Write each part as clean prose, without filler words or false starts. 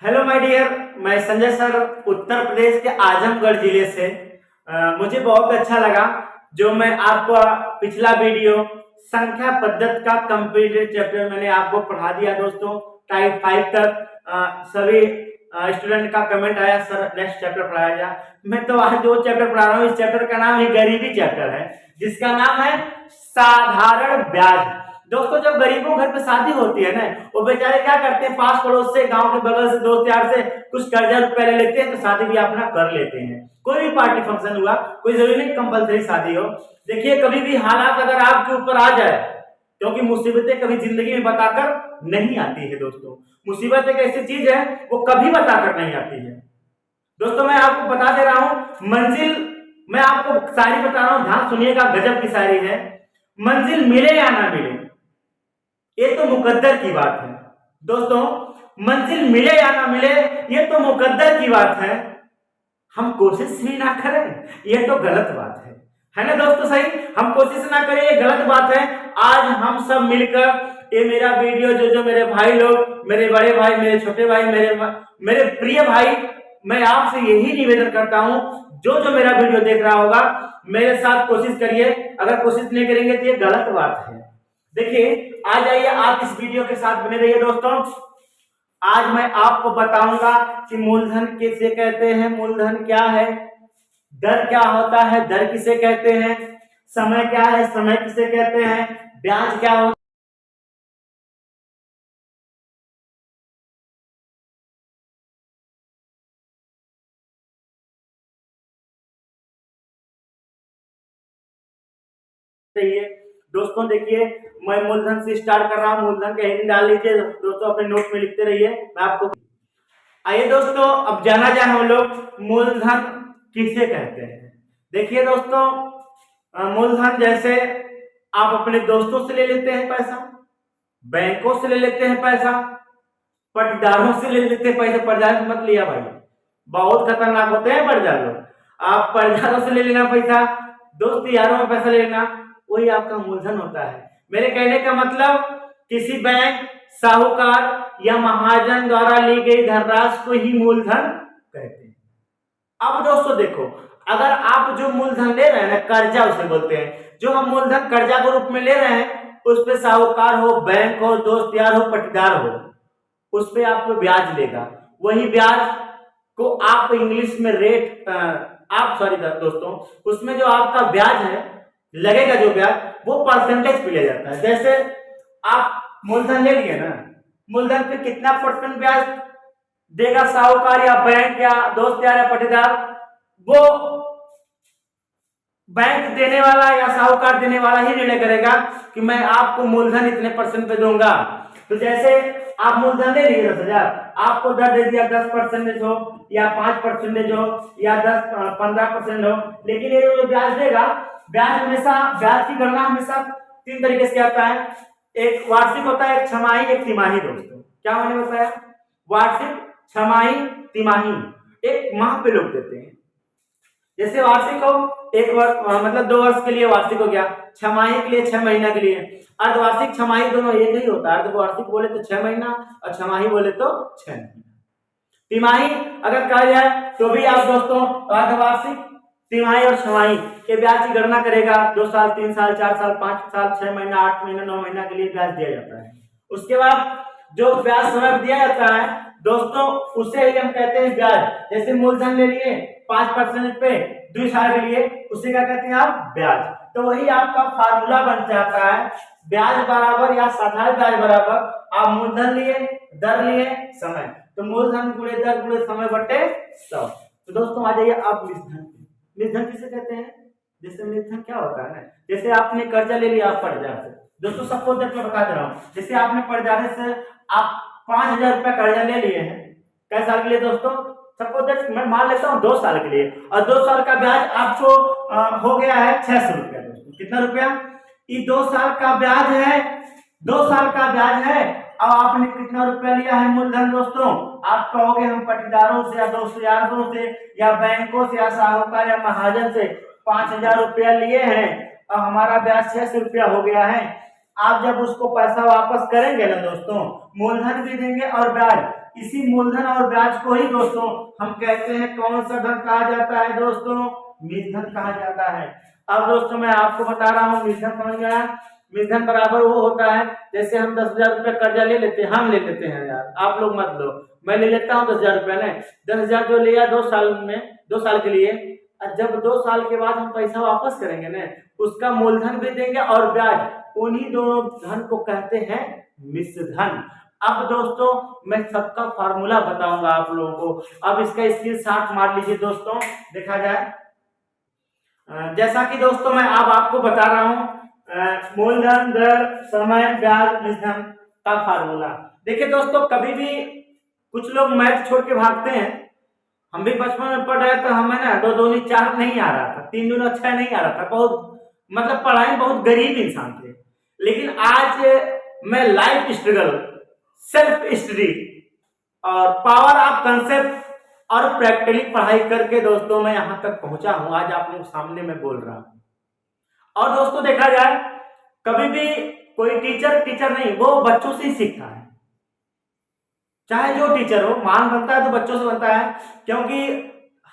Hello my dear, मैं Sanjay sir Uttar Pradesh के आजमगढ़ जिले से। मुझे बहुत अच्छा लगा जो मैं आपको पिछला वीडियो संख्या पद्धति का कंप्लीटेड चैप्टर मैंने आपको पढ़ा दिया दोस्तों। टाइप 5 तक सभी स्टूडेंट का कमेंट आया, सर नेक्स्ट चैप्टर पढ़ाया जाए। मैं तो आज जो चैप्टर पढ़ा रहा हूँ, इस चैप्टर का नाम ही गरीबी चैप्टर है, जिसका नाम है साधारण ब्याज। दोस्तों, जब गरीबों घर पे शादी होती है ना, वो बेचारे क्या करते हैं, पास पड़ोस से, गांव के बगल से, दोस्त यार से कुछ कर्जा रुपया ले लेते हैं तो शादी भी अपना कर लेते हैं। कोई भी पार्टी फंक्शन हुआ, कोई जरूरी नहीं कंपलसरी शादी हो। देखिए, कभी भी हालात अगर आपके ऊपर आ जाए, क्योंकि मुसीबतें कभी जिंदगी में बताकर नहीं आती है दोस्तों। मुसीबत एक ऐसी चीज है, वो कभी बताकर नहीं आती है। दोस्तों, मैं आपको बता दे रहा हूं मंजिल, मैं आपको शायरी बता रहा हूं, ध्यान सुनिएगा, गजब की शायरी है। मंजिल मिले या ना मिले, ये तो मुकद्दर की बात है दोस्तों। मंजिल मिले या ना मिले, ये तो मुकद्दर की बात है। हम कोशिश ही ना करें, ये तो गलत बात है ना दोस्तों। सही, हम कोशिश ना करें, ये गलत बात है। आज हम सब मिलकर ये मेरा वीडियो, जो मेरे भाई लोग, मेरे बड़े भाई, मेरे छोटे भाई, मेरे प्रिय भाई, मैं आपसे यही निवेदन करता हूं, जो मेरा वीडियो देख रहा होगा, मेरे साथ कोशिश करिए। अगर कोशिश नहीं करेंगे तो ये गलत बात है। देखिए, आ जाइए, आप इस वीडियो के साथ बने रहिए दोस्तों। आज मैं आपको बताऊंगा कि मूलधन किसे कहते हैं, मूलधन क्या है, दर क्या होता है, दर किसे कहते हैं, समय क्या है, समय किसे कहते हैं, ब्याज क्या होता है। दोस्तों देखिए, मैं मूलधन से स्टार्ट कर रहा हूं। मूलधन का हेडिंग डाल लीजिए दोस्तों, अपने नोट में लिखते रहिए। मैं आपको आइए दोस्तों, अब जाना जाए हम लोग मूलधन किसे कहते हैं। देखिए दोस्तों, मूलधन जैसे आप अपने दोस्तों से ले लेते हैं पैसा, बैंकों से ले लेते हैं पैसा, पट्टेदारों से ले लेते हैं पैसा। पट्टेदार मत लिया भाई, बहुत खतरनाक होते हैं पट्टेदार लोग। आप पट्टेदारों से ले लेना पैसा, दोस्त यारों में पैसा ले लेना, वही आपका मूलधन होता है। मेरे कहने का मतलब, किसी बैंक, साहूकार या महाजन द्वारा ली गई धनराशि को ही मूलधन कहते हैं। अब दोस्तों देखो, अगर आप जो मूलधन ले रहे हैं ना, कर्जा उसे बोलते हैं। जो हम मूलधन कर्जा के रूप में ले रहे हैं, उस पे साहूकार हो, बैंक हो, दोस्त यार हो, पट्टेदार हो, उस पे आपको ब्याज लेगा। वही ब्याज को आप इंग्लिश में रेट, आप सॉरी दोस्तों, उसमें जो आपका ब्याज है, लगेगा जो ब्याज, वो परसेंटेज पे लिया जाता है। जैसे आप मूलधन ले लिए ना, मूलधन पे कितना परसेंट ब्याज देगा साहूकार या बैंक या दोस्त यार या पट्टेदार, वो बैंक देने वाला या साहूकार देने वाला ही निर्णय करेगा कि मैं आपको मूलधन इतने परसेंट पे दूंगा। तो जैसे आप मूलधन ले लिए 10,000, आपको दर दे दिया 10% हो या 5% हो या 10-15% हो, लेकिन ये जो ब्याज देगा, ब्याज हमेशा, ब्याज की गणना हमेशा 3 तरीके से आता है। एक वार्षिक होता है, एक छमाही, एक तिमाही। दोस्तों क्या मैंने बताया, वार्षिक, छमाही, तिमाही, एक माह पे लोग देते हैं। जैसे वार्षिक हो, एक वर्ष मतलब 2 वर्ष के लिए वार्षिक हो गया, छमाही के लिए 6 महीना के लिए। अर्धवार्षिक छमाही दोनों एक ही होता है। अर्धवार्षिक बोले तो 6 महीना और छमाही बोले तो 6 महीना। तिमाही अगर कहा जाए तो भी आप दोस्तों अर्धवार्षिक, तिमाही और छमाही के ब्याज की गणना करेगा। 2 साल, 3 साल, 4 साल, 5 साल, 6 महीना, 8 महीना, 9 महीना के लिए ब्याज दिया जाता है। उसके बाद जो ब्याज समय दिया जाता है दोस्तों, उसे ही हम कहते हैं ब्याज। जैसे मूलधन ले लिए 5% पे 2 साल के लिए, उसे क्या कहते हैं आप, ब्याज। तो वही आपका फार्मूला बन जाता है, ब्याज बराबर या साधारण ब्याज बराबर आप मूलधन लिए, दर लिए, समय। तो मूलधन गुणे दर गुणे समय बटे 100। तो दोस्तों आ जाइए आप निधन। निधन किसे कहते हैं, जैसे निधन क्या होता है ना, जैसे आपने कर्जा ले लिया आप पट्टेदार से। दोस्तों सपोज दैट मैं बता दे रहा हूँ, जैसे आपने पट्टेदार से आप 5,000 रुपया कर्जा ले लिए हैं, कै साल के लिए दोस्तों, सपोज दैट मैं मान लेता हूँ 2 साल के लिए, और 2 साल का ब्याज आपको हो गया है 600 रुपया। दोस्तों कितना रुपया, ये 2 साल का ब्याज है, 2 साल का ब्याज है। अब आपने कितना रुपया लिया है मूलधन दोस्तों, आप कहोगे हम पट्टेदारों से या दोस्त यारों से या बैंकों से या साहूकार या महाजन से 5,000 रुपया लिए हैं और हमारा ब्याज 600 रुपया हो गया है। आप जब उसको पैसा वापस करेंगे ना दोस्तों, मूलधन भी देंगे और ब्याज, इसी मूलधन और ब्याज को ही दोस्तों हम कहते हैं कौन सा धन कहा जाता है दोस्तों, मूलधन कहा जाता है। अब दोस्तों मैं आपको बता रहा हूँ, मूलधन समझ गया। मूलधन बराबर वो होता है, जैसे हम 10,000 रुपये कर्जा ले लेते हैं, हम ले लेते हैं यार, आप लोग मत लो, मैं ले लेता हूँ 10,000 रुपये ने, 10,000 जो लिया 2 साल में, 2 साल के लिए, और जब 2 साल के बाद हम पैसा वापस करेंगे ना, उसका मूलधन भी देंगे और ब्याज, उन्हीं दोनों धन को कहते हैं मिश्र धन। अब दोस्तों मैं सबका फार्मूला बताऊंगा आप लोगों को, अब इसका स्क्रीनशॉट मार लीजिए दोस्तों, देखा जाए। जैसा कि दोस्तों मैं अब आपको बता रहा हूं, मूलधन, दर, समय, ब्याज, मिश्रधन का फार्मूला। देखिए दोस्तों, कभी भी कुछ लोग मैथ छोड़ के भागते हैं, हम भी बचपन में पढ़ रहे तो हमें ना 2 दूनी 4 नहीं आ रहा था, 3 दूनी 6 नहीं आ रहा था, बहुत मतलब पढ़ाई में बहुत गरीब इंसान थे। लेकिन आज मैं लाइफ स्ट्रगल, सेल्फ स्टडी और पावर ऑफ कंसेप्ट और प्रैक्टिकली पढ़ाई करके दोस्तों मैं यहां तक पहुंचा हूं, आज आप लोग सामने में बोल रहा हूं। और दोस्तों देखा जाए, कभी भी कोई टीचर नहीं, वो बच्चों से ही सीखता है, चाहे जो टीचर हो। मान बनता है तो बच्चों से बनता है, क्योंकि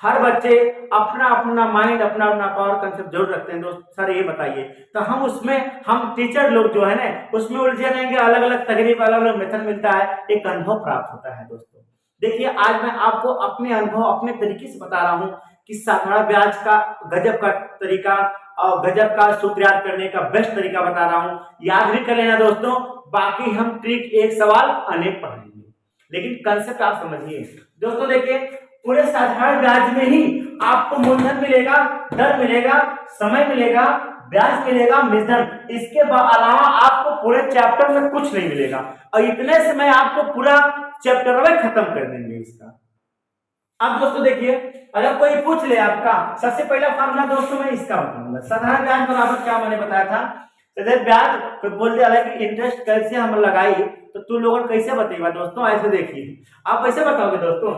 हर बच्चे अपना अपना माइंड, अपना अपना पावर कंसेप्ट जरूर रखते हैं। दोस्त सर ये बताइए, तो हम उसमें, हम टीचर लोग जो है ना उसमें उलझे रहेंगे, अलग अलग तकरीब, अलग अलग मेथड मिलता है, एक अनुभव प्राप्त होता है दोस्तों। देखिए आज मैं आपको अपने अनुभव, अपने तरीके से बता रहा हूँ कि साधारण ब्याज का गजब का तरीका और गजब का सूत्र याद करने का बेस्ट तरीका बता रहा हूँ। याद भी कर लेना दोस्तों, बाकी हम ट्रिक एक सवाल अनेक पढ़ेंगे, लेकिन कंसेप्ट आप समझिए दोस्तों। देखिए पूरे साधारण ब्याज में ही आपको मूलधन मिलेगा, दर मिलेगा, समय मिलेगा, ब्याज मिलेगा, मिश्रधन, इसके अलावा आपको पूरे चैप्टर में कुछ नहीं मिलेगा। और इतने से मैं आपको पूरा चैप्टर में खत्म कर देंगे इसका। अब दोस्तों देखिए, अगर कोई पूछ ले आपका, सबसे पहला फॉर्मूला दोस्तों मैं इसका बताऊंगा। साधारण ब्याज बराबर क्या मैंने बताया था, ब्याज कोई बोल दिया कि इंटरेस्ट कैसे हम लगाई, तो तू लोगों कैसे बताएगा दोस्तों, ऐसे देखिए आप कैसे बताओगे दोस्तों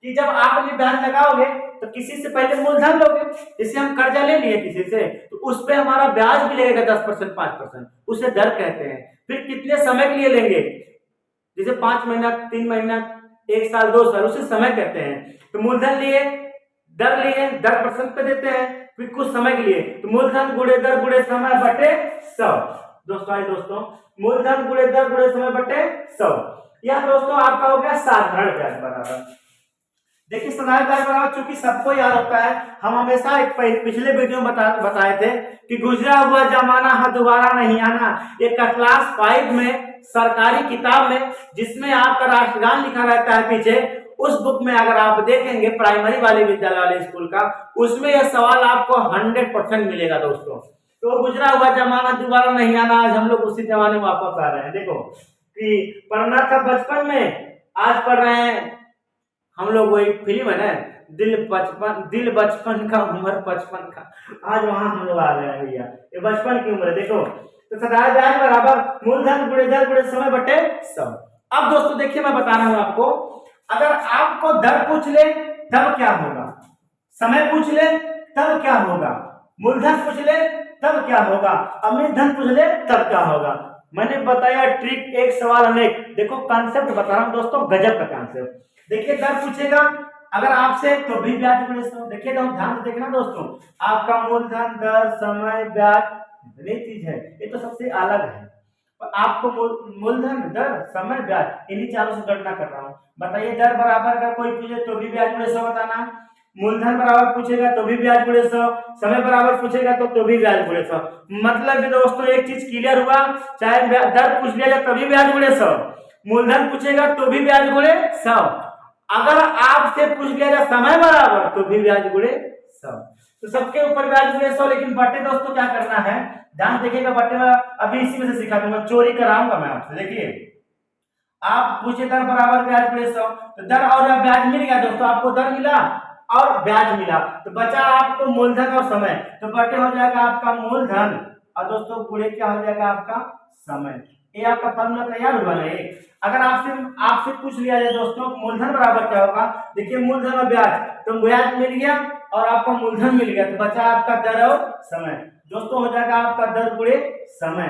कि जब आप अपने ब्याज लगाओगे तो किसी से पहले मूलधन लोगे, जैसे हम कर्जा ले लिए किसी से, तो उस पे हमारा ब्याज भी लगेगा 10%, 5%, उसे दर कहते हैं। फिर कितने समय के लिए लेंगे, जैसे 5 महीना, 3 महीना, 1 साल, 2 साल, उसे समय कहते हैं। तो मूलधन लिए, दर परसेंट पे देते हैं, फिर कुछ समय के लिए, तो मूलधन गुणे दर गुणे समय बटे 100। दोस्तों मूलधन गुणे दर गुणे समय बटे 100, यह दोस्तों आपका हो गया साधारण ब्याज बराबर। देखिए साधारण ब्याज बराबर चूंकि सबको याद होता है, हम हमेशा एक पिछले वीडियो में बताए थे कि गुजरा हुआ जमाना है दोबारा नहीं आना। एक क्लास 5 में सरकारी किताब में, जिसमें आपका राष्ट्रगान लिखा रहता है पीछे, उस बुक में अगर आप देखेंगे प्राइमरी वाले विद्यालय वाले स्कूल का, उसमें यह सवाल आपको 100% मिलेगा दोस्तों। तो गुजरा हुआ जमाना दोबारा नहीं आना, आज हम लोग उसी जमाने में वापस आ रहे हैं। देखो कि पढ़ना था बचपन में, आज पढ़ रहे हैं हम लोग। वो एक फिल्म है ना, दिल बचपन का उम्र 55 का, आज वहां हम लोग आ रहे हैं भैया, ये बचपन की उम्र है। देखो तो साधारण ब्याज बराबर मूलधन गुणे दर गुणे समय बटे 100। अब दोस्तों देखिए मैं बता रहा हूं आपको, अगर आपको दर पूछ ले तब क्या होगा, समय पूछ ले तब क्या होगा, मूलधन पूछ ले तब क्या होगा, अमितधन पूछ ले तब क्या होगा। मैंने बताया ट्रिक एक सवाल अनेक। देखो कॉन्सेप्ट बता रहा हूं दोस्तों, गजब का कॉन्सेप्ट। देखिए दर पूछेगा अगर आपसे तो भी ब्याज गुणे 100। देखिए ध्यान से देखना दोस्तों, आपका मूलधन, दर, समय, ब्याज, इतनी चीज है, ये तो सबसे अलग है। आपको मूलधन, दर, समय, ब्याज, इन्हीं चारों से गणना कर रहा हूं। बताइए दर बराबर का कोई पूछे तो भी ब्याज गुणे 100 बताना, मूलधन बराबर पूछेगा तो भी ब्याज गुणे 100, समय बराबर पूछेगा तो भी ब्याज गुणे 100। मतलब दोस्तों एक चीज क्लियर हुआ, चाहे दर पूछ लिया जाए तभी ब्याज गुणे 100, मूलधन पूछेगा तो भी ब्याज गुणे 100, अगर आपसे पूछ लिया जाए समय बराबर तो भी ब्याज गुणे 100। तो सबके ऊपर ब्याज गुणे 100। लेकिन बटे दोस्तों क्या करना है, ध्यान देखिएगा, बटे में अभी इसी में से सिखा दूंगा, चोरी कराऊंगा मैं आपसे। देखिए आप पूछे दर बराबर ब्याज गुणे 100, तो दर और ब्याज मिल गया दोस्तों, आपको दर मिला और ब्याज मिला, तो बचा आपको मूलधन और समय, तो बटे हो जाएगा आपका मूलधन और दोस्तों गुणे क्या हो जाएगा आपका समय। ये आपका फॉर्मूला तैयार हुआ नहीं। अगर आपसे पूछ लिया जाए दोस्तों मूलधन बराबर क्या होगा, देखिए मूलधन और ब्याज, तो ब्याज मिल गया और आपका मूलधन मिल गया, तो बचा आपका दर और समय। दोस्तों हो जाएगा आपका दर गुणे समय।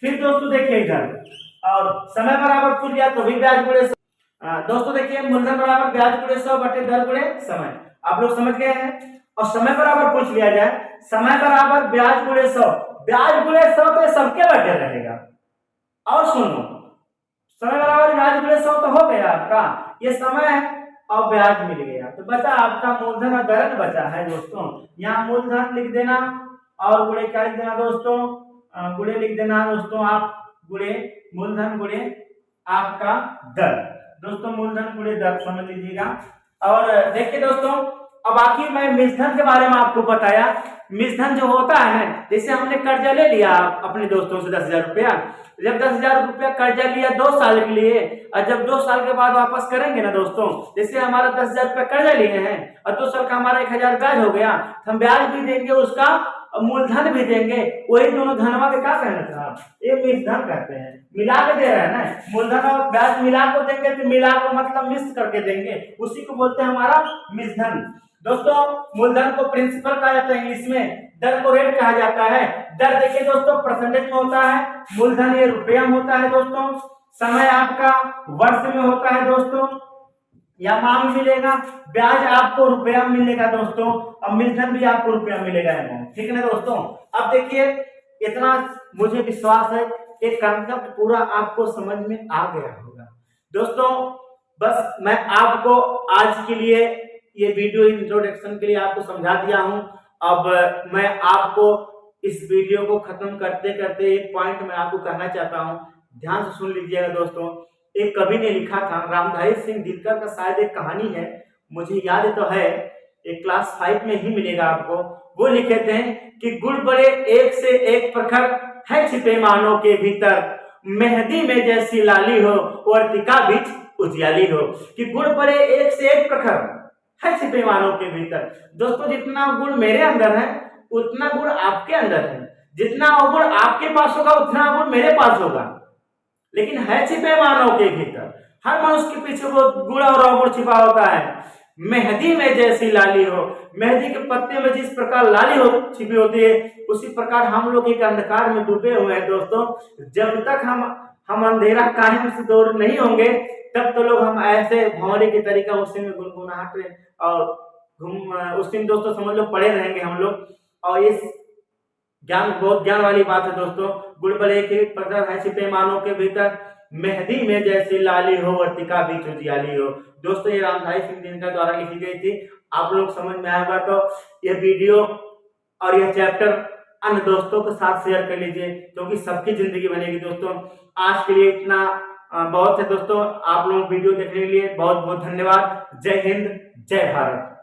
फिर दोस्तों देखिए इधर, और समय बराबर पूछ लिया तो भी ब्याज गुणे दोस्तों देखिए मूलधन बराबर ब्याज गुणे 100 बटे दर गुणे समय, आप लोग समझ गए हैं। और समय बराबर पूछ लिया जाए, समय बराबर ब्याज गुणे 100, ब्याज गुणे 100 पे सबके बटे रहेगा। और सुनो, समय बराबर ब्याज गुणे 100 तो हो गया आपका, ये समय और ब्याज मिल गया, तो बचा आपका मूलधन और दर बचा है दोस्तों। यहाँ मूलधन लिख देना और गुणे क्या लिख देना दोस्तों, गुणे लिख देना दोस्तों आप, गुणे मूलधन गुणे आपका दर, दोस्तों मूलधन गुणे दर समझ लीजिएगा। और देखिए दोस्तों, अब आखिर मैं मिश्रधन के बारे में आपको बताया। मिश्रधन जो होता है ना, जैसे हमने कर्जा ले लिया अपने दोस्तों से 10,000 रुपया, जब 10,000 रुपया कर्जा लिया 2 साल के लिए, और जब 2 साल के बाद वापस करेंगे ना दोस्तों, जैसे हमारा 10,000 रुपया कर्जा लिए हैं और 2 साल का हमारा 1,000 ब्याज हो गया, हम ब्याज भी देंगे उसका, मूलधन भी देंगे, वही दोनों धनवा के क्या कहना था, ये मिश्रधन कहते हैं, मिला के दे रहे हैं ना, मूलधन और ब्याज मिला को देंगे, तो मिला को मतलब मिश्र करके देंगे, उसी को बोलते हैं हमारा मिश्रधन। दोस्तों मूलधन को प्रिंसिपल कहा जाता है इंग्लिश में, दर को रेट कहा जाता है। दर देखिए दोस्तों परसेंटेज में होता है, मूलधन ये रुपया में होता है दोस्तों, समय आपका वर्ष में होता है दोस्तों, या माह में मिलेगा, ब्याज आपको रुपया में मिलेगा दोस्तों, और मिश्रधन भी आपको रुपया में मिलेगा अमाउंट, ठीक है ना दोस्तों। अब देखिए इतना मुझे विश्वास है कि कंसेप्ट पूरा आपको समझ में आ गया होगा दोस्तों। बस मैं आपको आज के लिए ये वीडियो इंट्रोडक्शन के लिए आपको समझा दिया हूं। अब मैं आपको इस वीडियो को खत्म करते करते एक पॉइंट मैं आपको कहना चाहता हूं, ध्यान से सुन लीजिएगा दोस्तों। एक कवि ने लिखा था, रामधारी सिंह दिनकर का शायद एक कहानी है, मुझे याद तो है, एक क्लास 5 में ही मिलेगा आपको। वो लिखे थे कि गुड़ बड़े एक से एक प्रखर है छिपे मानों के भीतर, मेहंदी में जैसी लाली हो वर्तिका बीच उजियाली हो, कि गुड़ बड़े एक से एक प्रखर है छिपे मानों के भीतर। दोस्तों जितना गुण मेरे अंदर है उतना गुण आपके अंदर है, जितना गुण आपके पास होगा उतना गुण मेरे पास होगा, लेकिन है छिपे मानव के भीतर। हर मनुष्य के पीछे वो गुण और अवगुण छिपा होता है। मेहंदी में जैसी लाली हो, मेहंदी के पत्ते में जिस प्रकार लाली हो छिपी होती है, उसी प्रकार हम लोग एक अंधकार में डूबे हुए हैं दोस्तों। जब तक हम अंधेरा कायम से दूर नहीं होंगे, तब तो लोग हम ऐसे भंवरे की तरीका उसी में गुनगुनाहट और उसी में दोस्तों समझ लो पड़े रहेंगे हम लोग। और इस ज्ञान बहुत ज्ञान वाली बात है दोस्तों। गुड़ बड़े के प्रखर है छिपे मानों के भीतर, मेहंदी में जैसी लाली हो वर्तिका बीच उजियाली हो। दोस्तों ये रामधारी सिंह दिनकर द्वारा लिखी गई थी। आप लोग समझ में आएगा तो ये वीडियो और यह चैप्टर अन्य दोस्तों के साथ शेयर कर लीजिए, क्योंकि सबकी जिंदगी बनेगी दोस्तों। आज के लिए इतना बहुत है दोस्तों। आप लोग वीडियो देखने के लिए बहुत बहुत धन्यवाद। जय हिंद, जय भारत।